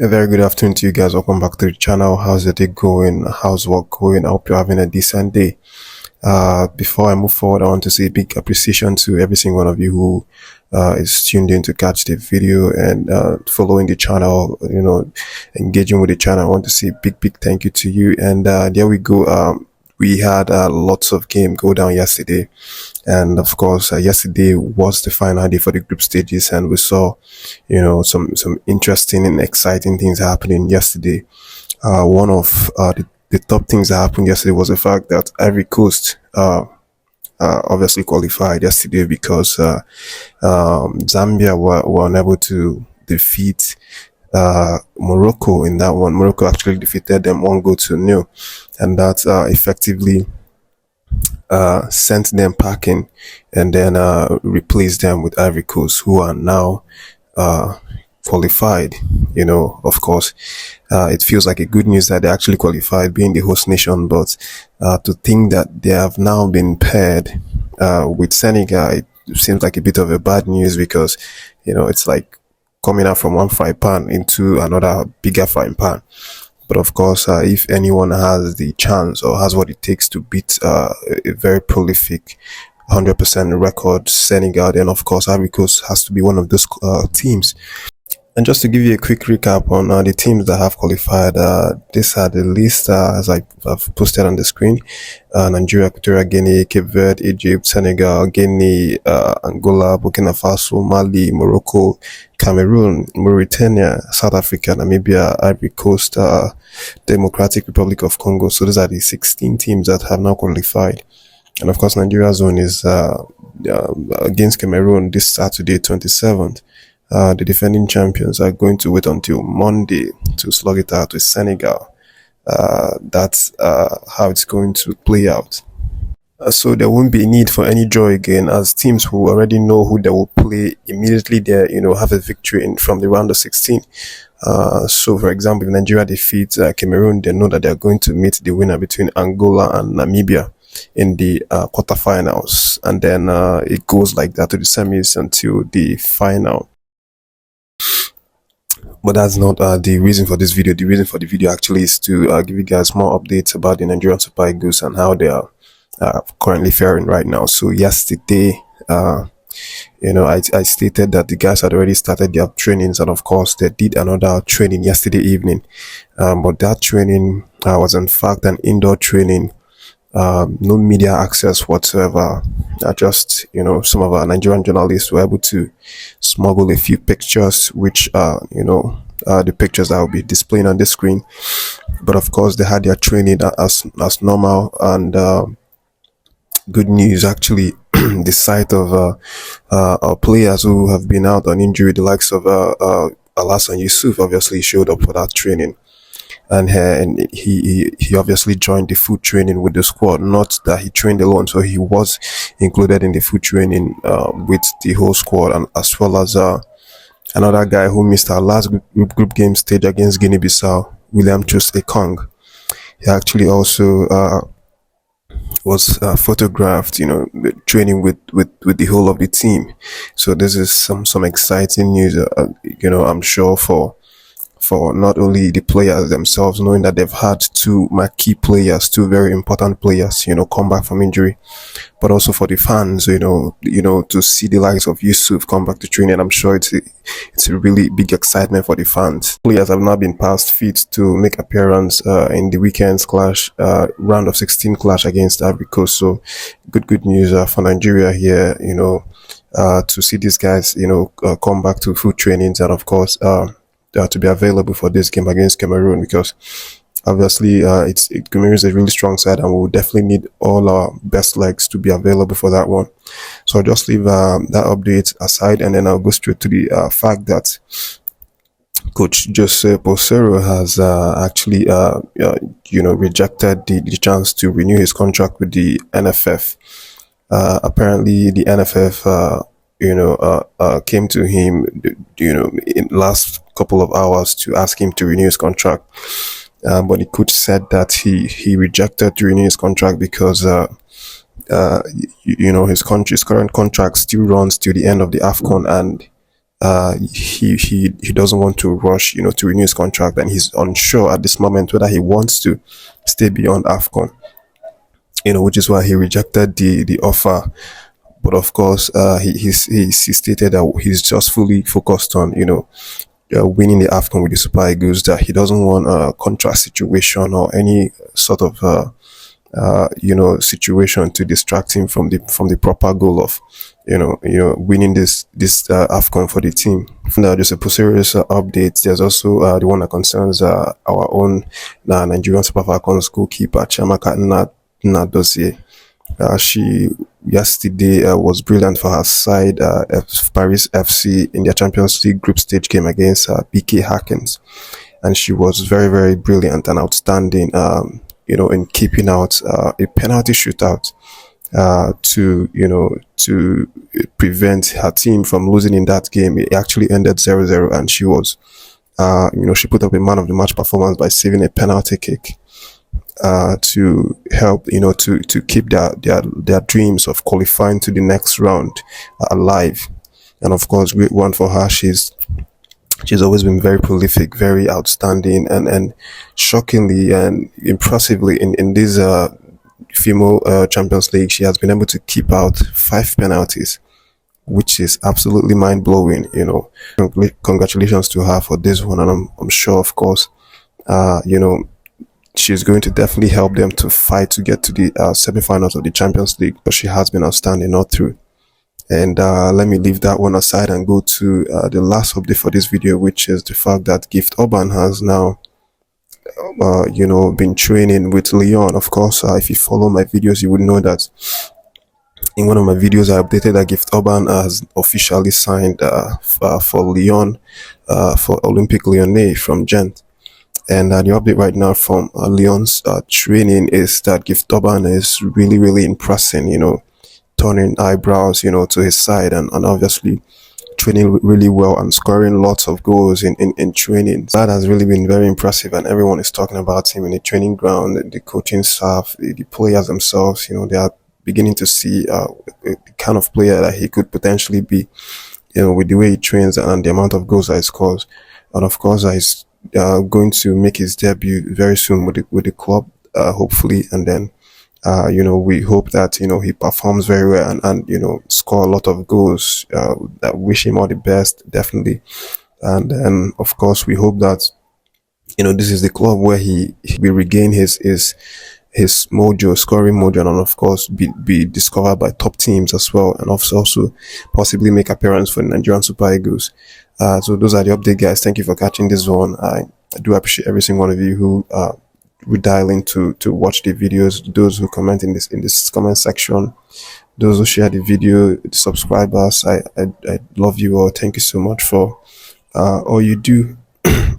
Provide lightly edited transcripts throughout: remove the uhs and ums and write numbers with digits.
A very good afternoon to you guys. Welcome back to the channel. How's the day going? How's work going? I hope you're having a decent day. Before I move forward, I want to say a big appreciation to every single one of you who is tuned in to catch the video and following the channel, engaging with the channel. I want to say a big thank you to you. And there we go. We had lots of game go down yesterday. And of course, yesterday was the final day for the group stages, and we saw, some interesting and exciting things happening yesterday. One of the top things that happened yesterday was the fact that Ivory Coast obviously qualified yesterday because Zambia were unable to defeat Morocco in that one. Morocco actually defeated them 1-0, and that effectively sent them packing and then replaced them with Ivory Coast, who are now qualified. Of course, it feels like a good news that they actually qualified, being the host nation, but to think that they have now been paired with Senegal, it seems like a bit of a bad news because, it's like coming out from one frying pan into another bigger frying pan. But of course, if anyone has the chance or has what it takes to beat a very prolific 100% record Senegal, then of course Ivory Coast has to be one of those teams. And just to give you a quick recap on the teams that have qualified, these are the list as I've posted on the screen. Nigeria, Equatorial Guinea, Cape Verde, Egypt, Senegal, Guinea, Angola, Burkina Faso, Mali, Morocco, Cameroon, Mauritania, South Africa, Namibia, Ivory Coast, Democratic Republic of Congo. So those are the 16 teams that have now qualified. And of course, Nigeria's zone is against Cameroon this Saturday, 27th. The defending champions are going to wait until Monday to slug it out with Senegal. That's how it's going to play out. So there won't be a need for any joy again, as teams who already know who they will play immediately there, have a victory from the round of 16. So for example, if Nigeria defeats Cameroon, they know that they're going to meet the winner between Angola and Namibia in the quarterfinals, and then it goes like that to the semis until the final. But that's not the reason for this video. The reason for the video actually is to give you guys more updates about the Nigerian Super Eagles and how they are currently faring right now. So yesterday, I stated that the guys had already started their trainings, and of course they did another training yesterday evening. But that training was in fact an indoor training. No media access whatsoever. Just, some of our Nigerian journalists were able to smuggle a few pictures, which the pictures I will be displaying on the screen. But of course, they had their training as normal, and good news actually. The sight of players who have been out on injury, the likes of Alassane Yusuf, obviously showed up for that training. And he obviously joined the foot training with the squad. Not that he trained alone, so he was included in the foot training with the whole squad, and as well as another guy who missed our last group game stage against Guinea-Bissau, William-Troost Ekong. He actually also was photographed, training with the whole of the team. So this is some exciting news, I'm sure for not only the players themselves, knowing that they've had two marquee players, two very important players, come back from injury, but also for the fans, to see the likes of Yusuf come back to training. I'm sure it's a really big excitement for the fans. Players have now been passed fit to make appearance in the weekend's clash, round of 16 clash against Ivory Coast. So good news for Nigeria here, to see these guys, come back to full trainings, and of course, to be available for this game against Cameroon, because obviously Cameroon is a really strong side, and we will definitely need all our best legs to be available for that one. So I'll just leave that update aside, and then I'll go straight to the fact that Coach Jose Peseiro has actually rejected the chance to renew his contract with the NFF. Apparently the NFF came to him, in last couple of hours to ask him to renew his contract. But the coach said that he rejected to renew his contract because, his current contract still runs till the end of the AFCON, and he doesn't want to rush, to renew his contract, and he's unsure at this moment whether he wants to stay beyond AFCON. Which is why he rejected the offer. But of course, he stated that he's just fully focused on winning the AFCON with the Super Eagles. That he doesn't want a contract situation or any sort of situation to distract him from the proper goal of winning this AFCON for the team. Now, just a Peseiro update. There's also the one that concerns our own Nigerian Super Falcons goalkeeper Chiamaka Nnadozie. She yesterday was brilliant for her side, Paris FC, in their Champions League group stage game against PK Harkins, and she was very, very brilliant and outstanding. In keeping out a penalty shootout to prevent her team from losing in that game. It actually ended 0-0, and she was she put up a man of the match performance by saving a penalty kick to help to keep their dreams of qualifying to the next round alive. And of course, great one for her. She's always been very prolific, very outstanding, and shockingly and impressively in this female Champions League, she has been able to keep out 5 penalties, which is absolutely mind-blowing. Congratulations to her for this one, and I'm sure, of course, she's going to definitely help them to fight to get to the semi-finals of the Champions League, but she has been outstanding all through. And let me leave that one aside and go to the last update for this video, which is the fact that Gift Orban has now been training with Lyon. Of course, if you follow my videos, you would know that in one of my videos I updated that Gift Orban has officially signed for Lyon, for Olympique Lyonnais from Gent. And the update right now from Lyon's training is that Gift Orban is really, really impressing, turning eyebrows, to his side, and obviously training really well and scoring lots of goals in training. That has really been very impressive, and everyone is talking about him in the training ground, the coaching staff, the players themselves. They are beginning to see the kind of player that he could potentially be, with the way he trains and the amount of goals that he scores. And of course, he's going to make his debut very soon with the club, hopefully, and then we hope that he performs very well and score a lot of goals. That wish him all the best, definitely. And then of course we hope that this is the club where he will regain his mojo, scoring mojo, and of course be discovered by top teams as well, and also possibly make appearance for the Nigerian Super Eagles. So those are the update, guys. Thank you for catching this one. I do appreciate every single one of you who would dial in to watch the videos, those who comment in this comment section, those who share the video, the subscribers. I love you all. Thank you so much for all you do.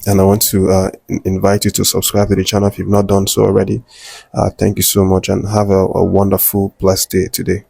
And I want to invite you to subscribe to the channel if you've not done so already. Thank you so much, and have a wonderful, blessed day today.